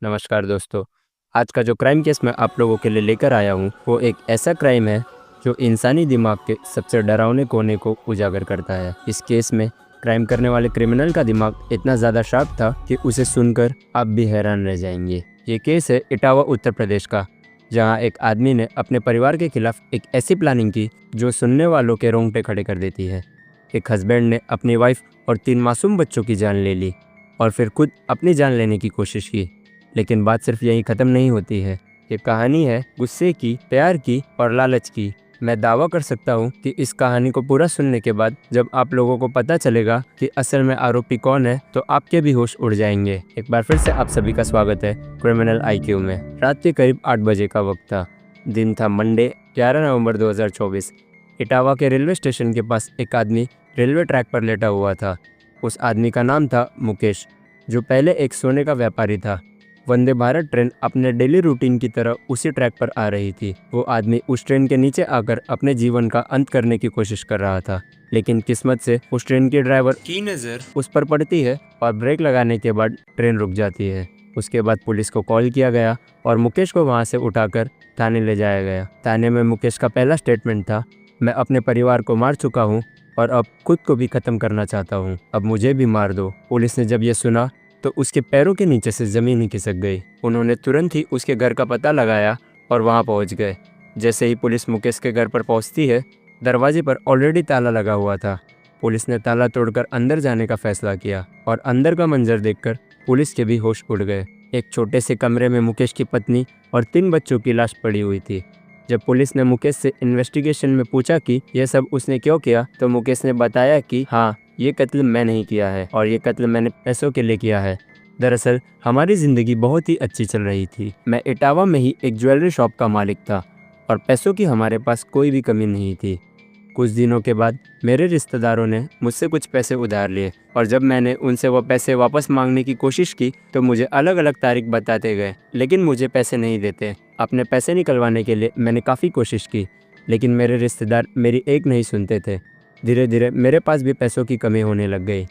नमस्कार दोस्तों। आज का जो क्राइम केस मैं आप लोगों के लिए लेकर आया हूँ वो एक ऐसा क्राइम है जो इंसानी दिमाग के सबसे डरावने कोने को उजागर करता है। इस केस में क्राइम करने वाले क्रिमिनल का दिमाग इतना ज़्यादा शार्प था कि उसे सुनकर आप भी हैरान रह जाएंगे। ये केस है इटावा उत्तर प्रदेश का, जहाँ एक आदमी ने अपने परिवार के खिलाफ एक ऐसी प्लानिंग की जो सुनने वालों के रोंगटे खड़े कर देती है। एक हस्बैंड ने अपनी वाइफ और 3 मासूम बच्चों की जान ले ली और फिर खुद अपनी जान लेने की कोशिश की। लेकिन बात सिर्फ यहीं ख़त्म नहीं होती है। ये कहानी है गुस्से की, प्यार की और लालच की। मैं दावा कर सकता हूँ कि इस कहानी को पूरा सुनने के बाद जब आप लोगों को पता चलेगा कि असल में आरोपी कौन है तो आपके भी होश उड़ जाएंगे। एक बार फिर से आप सभी का स्वागत है क्रिमिनल आईक्यू में। रात के करीब 8 बजे का वक्त था। दिन था मंडे 11 नवंबर 2024। इटावा के रेलवे स्टेशन के पास एक आदमी रेलवे ट्रैक पर लेटा हुआ था। उस आदमी का नाम था मुकेश, जो पहले एक सोने का व्यापारी था। वंदे भारत ट्रेन अपने डेली रूटीन की तरह उसी ट्रैक पर आ रही थी। वो आदमी उस ट्रेन के नीचे आकर अपने जीवन का अंत करने की कोशिश कर रहा था, लेकिन किस्मत से उस ट्रेन के ड्राइवर की नज़र उस पर पड़ती है और ब्रेक लगाने के बाद ट्रेन रुक जाती है। उसके बाद पुलिस को कॉल किया गया और मुकेश को वहाँ से उठाकर थाने ले जाया गया। थाने में मुकेश का पहला स्टेटमेंट था, मैं अपने परिवार को मार चुका हूँ और अब खुद को भी ख़त्म करना चाहता हूँ, अब मुझे भी मार दो। पुलिस ने जब ये सुना तो उसके पैरों के नीचे से ज़मीन ही खिसक गई। उन्होंने तुरंत ही उसके घर का पता लगाया और वहाँ पहुँच गए। जैसे ही पुलिस मुकेश के घर पर पहुँचती है, दरवाजे पर ऑलरेडी ताला लगा हुआ था। पुलिस ने ताला तोड़कर अंदर जाने का फैसला किया और अंदर का मंजर देखकर पुलिस के भी होश उड़ गए। एक छोटे से कमरे में मुकेश की पत्नी और 3 बच्चों की लाश पड़ी हुई थी। जब पुलिस ने मुकेश से इन्वेस्टिगेशन में पूछा कि यह सब उसने क्यों किया, तो मुकेश ने बताया कि हाँ, ये कत्ल मैं नहीं किया है और ये कत्ल मैंने पैसों के लिए किया है। दरअसल हमारी ज़िंदगी बहुत ही अच्छी चल रही थी। मैं इटावा में ही एक ज्वेलरी शॉप का मालिक था और पैसों की हमारे पास कोई भी कमी नहीं थी। कुछ दिनों के बाद मेरे रिश्तेदारों ने मुझसे कुछ पैसे उधार लिए और जब मैंने उनसे वो पैसे वापस मांगने की कोशिश की तो मुझे अलग अलग तारीख बताते गए, लेकिन मुझे पैसे नहीं देते। अपने पैसे निकलवाने के लिए मैंने काफ़ी कोशिश की, लेकिन मेरे रिश्तेदार मेरी एक नहीं सुनते थे। धीरे धीरे मेरे पास भी पैसों की कमी होने लग गई।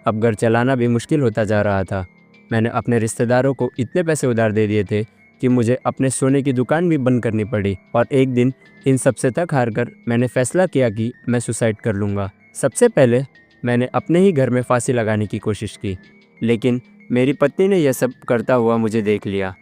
अब घर चलाना भी मुश्किल होता जा रहा था। मैंने अपने रिश्तेदारों को इतने पैसे उधार दे दिए थे कि मुझे अपने सोने की दुकान भी बंद करनी पड़ी और एक दिन इन सबसे थक हार कर मैंने फैसला किया कि मैं सुसाइड कर लूँगा। सबसे पहले मैंने अपने ही घर में फांसी लगाने की कोशिश की, लेकिन मेरी पत्नी ने यह सब करता हुआ मुझे देख लिया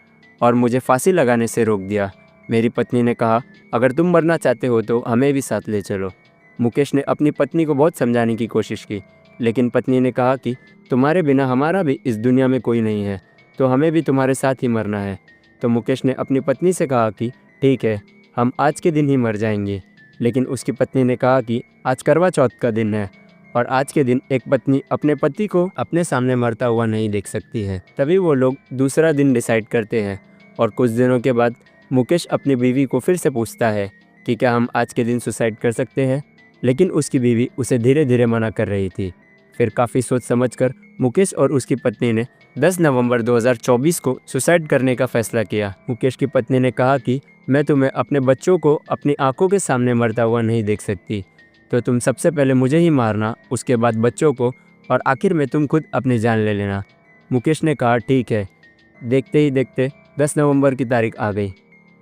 और मुझे फांसी लगाने से रोक दिया। मेरी पत्नी ने कहा, अगर तुम मरना चाहते हो तो हमें भी साथ ले चलो। मुकेश ने अपनी पत्नी को बहुत समझाने की कोशिश की, लेकिन पत्नी ने कहा कि तुम्हारे बिना हमारा भी इस दुनिया में कोई नहीं है, तो हमें भी तुम्हारे साथ ही मरना है। तो मुकेश ने अपनी पत्नी से कहा कि ठीक है, हम आज के दिन ही मर जाएंगे। लेकिन उसकी पत्नी ने कहा कि आज करवा चौथ का दिन है और आज के दिन एक पत्नी अपने पति को अपने सामने मरता हुआ नहीं देख सकती है। तभी वो लोग दूसरा दिन डिसाइड करते हैं और कुछ दिनों के बाद मुकेश अपनी बीवी को फिर से पूछता है कि क्या हम आज के दिन सुसाइड कर सकते हैं, लेकिन उसकी बीवी उसे धीरे धीरे मना कर रही थी। फिर काफ़ी सोच समझकर मुकेश और उसकी पत्नी ने 10 नवंबर 2024 को सुसाइड करने का फैसला किया। मुकेश की पत्नी ने कहा कि मैं तुम्हें अपने बच्चों को अपनी आंखों के सामने मरता हुआ नहीं देख सकती, तो तुम सबसे पहले मुझे ही मारना, उसके बाद बच्चों को और आखिर में तुम खुद अपनी जान ले लेना। मुकेश ने कहा ठीक है। देखते ही देखते 10 नवंबर की तारीख आ गई।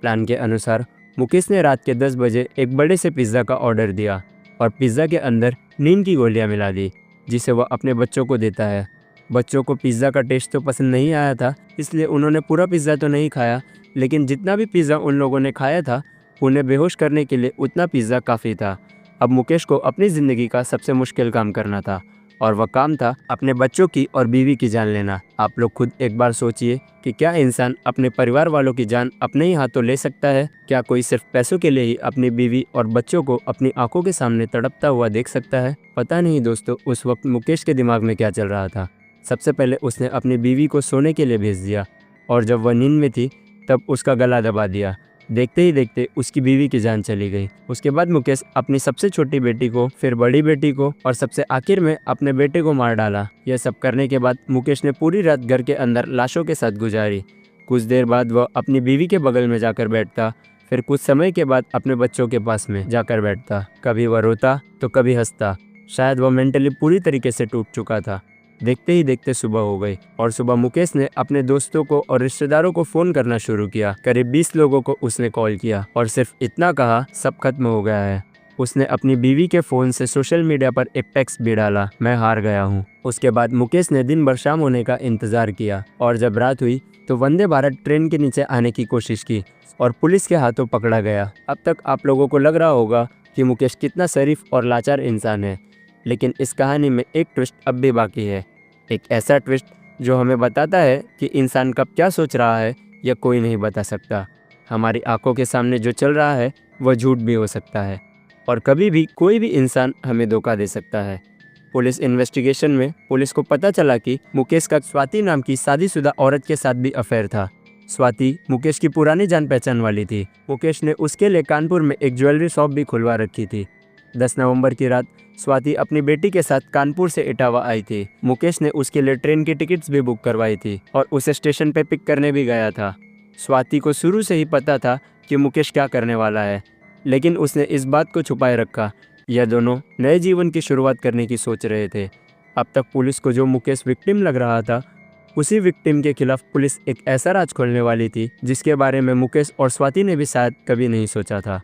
प्लान के अनुसार मुकेश ने रात के 10 बजे एक बड़े से पिज़्ज़ा का ऑर्डर दिया और पिज़्ज़ा के अंदर नींद की गोलियां मिला दी, जिसे वह अपने बच्चों को देता है। बच्चों को पिज़्ज़ा का टेस्ट तो पसंद नहीं आया था, इसलिए उन्होंने पूरा पिज़्ज़ा तो नहीं खाया, लेकिन जितना भी पिज़्ज़ा उन लोगों ने खाया था उन्हें बेहोश करने के लिए उतना पिज़्ज़ा काफ़ी था। अब मुकेश को अपनी ज़िंदगी का सबसे मुश्किल काम करना था और वह काम था अपने बच्चों की और बीवी की जान लेना। आप लोग खुद एक बार सोचिए कि क्या इंसान अपने परिवार वालों की जान अपने ही हाथों ले सकता है? क्या कोई सिर्फ पैसों के लिए ही अपनी बीवी और बच्चों को अपनी आंखों के सामने तड़पता हुआ देख सकता है? पता नहीं दोस्तों, उस वक्त मुकेश के दिमाग में क्या चल रहा था। सबसे पहले उसने अपनी बीवी को सोने के लिए भेज दिया और जब वह नींद में थी तब उसका गला दबा दिया। देखते ही देखते उसकी बीवी की जान चली गई। उसके बाद मुकेश अपनी सबसे छोटी बेटी को, फिर बड़ी बेटी को और सबसे आखिर में अपने बेटे को मार डाला। यह सब करने के बाद मुकेश ने पूरी रात घर के अंदर लाशों के साथ गुजारी। कुछ देर बाद वह अपनी बीवी के बगल में जाकर बैठता, फिर कुछ समय के बाद अपने बच्चों के पास में जाकर बैठता। कभी वह रोता तो कभी हंसता। शायद वह मेंटली पूरी तरीके से टूट चुका था। देखते ही देखते सुबह हो गई और सुबह मुकेश ने अपने दोस्तों को और रिश्तेदारों को फोन करना शुरू किया। करीब 20 लोगों को उसने कॉल किया और सिर्फ इतना कहा, सब खत्म हो गया है। उसने अपनी बीवी के फ़ोन से सोशल मीडिया पर एक टेक्स्ट भी डाला, मैं हार गया हूँ। उसके बाद मुकेश ने दिन भर शाम होने का इंतज़ार किया और जब रात हुई तो वंदे भारत ट्रेन के नीचे आने की कोशिश की और पुलिस के हाथों पकड़ा गया। अब तक आप लोगों को लग रहा होगा कि मुकेश कितना शरीफ और लाचार इंसान है, लेकिन इस कहानी में एक ट्विस्ट अब भी बाकी है। एक ऐसा ट्विस्ट जो हमें बताता है कि इंसान कब क्या सोच रहा है यह कोई नहीं बता सकता। हमारी आंखों के सामने जो चल रहा है वह झूठ भी हो सकता है और कभी भी कोई भी इंसान हमें धोखा दे सकता है। पुलिस इन्वेस्टिगेशन में पुलिस को पता चला कि मुकेश का स्वाति नाम की शादीशुदा औरत के साथ भी अफेयर था। स्वाति मुकेश की पुरानी जान पहचान वाली थी। मुकेश ने उसके लिए कानपुर में एक ज्वेलरी शॉप भी खुलवा रखी थी। 10 नवंबर की रात स्वाति अपनी बेटी के साथ कानपुर से इटावा आई थी। मुकेश ने उसके लिए ट्रेन की टिकट्स भी बुक करवाई थी और उसे स्टेशन पे पिक करने भी गया था। स्वाति को शुरू से ही पता था कि मुकेश क्या करने वाला है, लेकिन उसने इस बात को छुपाए रखा। यह दोनों नए जीवन की शुरुआत करने की सोच रहे थे। अब तक पुलिस को जो मुकेश विक्टिम लग रहा था, उसी विक्टिम के खिलाफ पुलिस एक ऐसा राज खोलने वाली थी जिसके बारे में मुकेश और स्वाति ने भी शायद कभी नहीं सोचा था।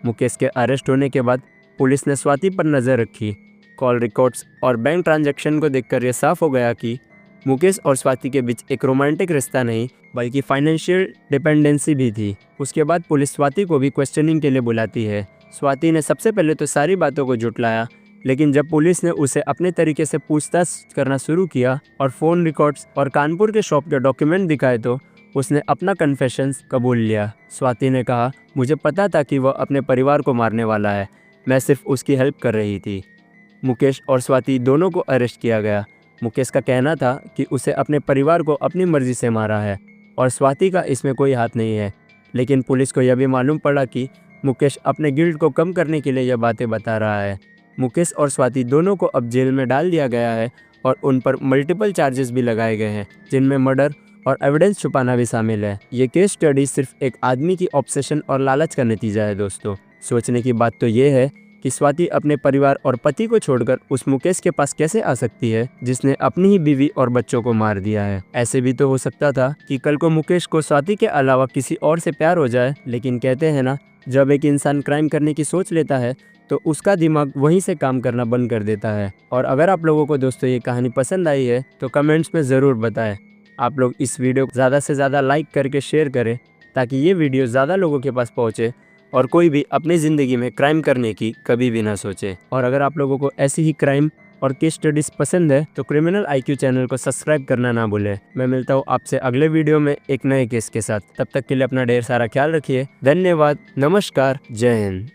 मुकेश के अरेस्ट होने के बाद पुलिस ने स्वाति पर नज़र रखी। कॉल रिकॉर्ड्स और बैंक ट्रांजैक्शन को देखकर यह साफ हो गया कि मुकेश और स्वाति के बीच एक रोमांटिक रिश्ता नहीं बल्कि फाइनेंशियल डिपेंडेंसी भी थी। उसके बाद पुलिस स्वाति को भी क्वेश्चनिंग के लिए बुलाती है। स्वाति ने सबसे पहले तो सारी बातों को जुटलाया, लेकिन जब पुलिस ने उसे अपने तरीके से पूछताछ करना शुरू किया और फ़ोन रिकॉर्ड्स और कानपुर के शॉप के डॉक्यूमेंट दिखाए तो उसने अपना कन्फेशंस कबूल लिया। स्वाति ने कहा, मुझे पता था कि वह अपने परिवार को मारने वाला है, मैं सिर्फ उसकी हेल्प कर रही थी। मुकेश और स्वाति दोनों को अरेस्ट किया गया। मुकेश का कहना था कि उसे अपने परिवार को अपनी मर्जी से मारा है और स्वाति का इसमें कोई हाथ नहीं है, लेकिन पुलिस को यह भी मालूम पड़ा कि मुकेश अपने गिल्ट को कम करने के लिए यह बातें बता रहा है। मुकेश और स्वाति दोनों को अब जेल में डाल दिया गया है और उन पर मल्टीपल चार्जेस भी लगाए गए हैं, जिनमें मर्डर और एविडेंस छुपाना भी शामिल है। ये केस स्टडी सिर्फ एक आदमी की ऑब्सेशन और लालच का नतीजा है। दोस्तों, सोचने की बात तो ये है कि स्वाति अपने परिवार और पति को छोड़कर उस मुकेश के पास कैसे आ सकती है जिसने अपनी ही बीवी और बच्चों को मार दिया है। ऐसे भी तो हो सकता था कि कल को मुकेश को स्वाति के अलावा किसी और से प्यार हो जाए, लेकिन कहते हैं ना, जब एक इंसान क्राइम करने की सोच लेता है तो उसका दिमाग वहीं से काम करना बंद कर देता है। और अगर आप लोगों को दोस्तों ये कहानी पसंद आई है तो कमेंट्स में ज़रूर बताएं। आप लोग इस वीडियो को ज़्यादा से ज़्यादा लाइक करके शेयर करें ताकि ये वीडियो ज़्यादा लोगों के पास पहुँचे और कोई भी अपनी ज़िंदगी में क्राइम करने की कभी भी ना सोचे। और अगर आप लोगों को ऐसी ही क्राइम और केस स्टडीज़ पसंद है तो क्रिमिनल IQ चैनल को सब्सक्राइब करना ना भूलें। मैं मिलता हूँ आपसे अगले वीडियो में एक नए केस के साथ। तब तक के लिए अपना ढेर सारा ख्याल रखिए। धन्यवाद, नमस्कार, जय हिंद।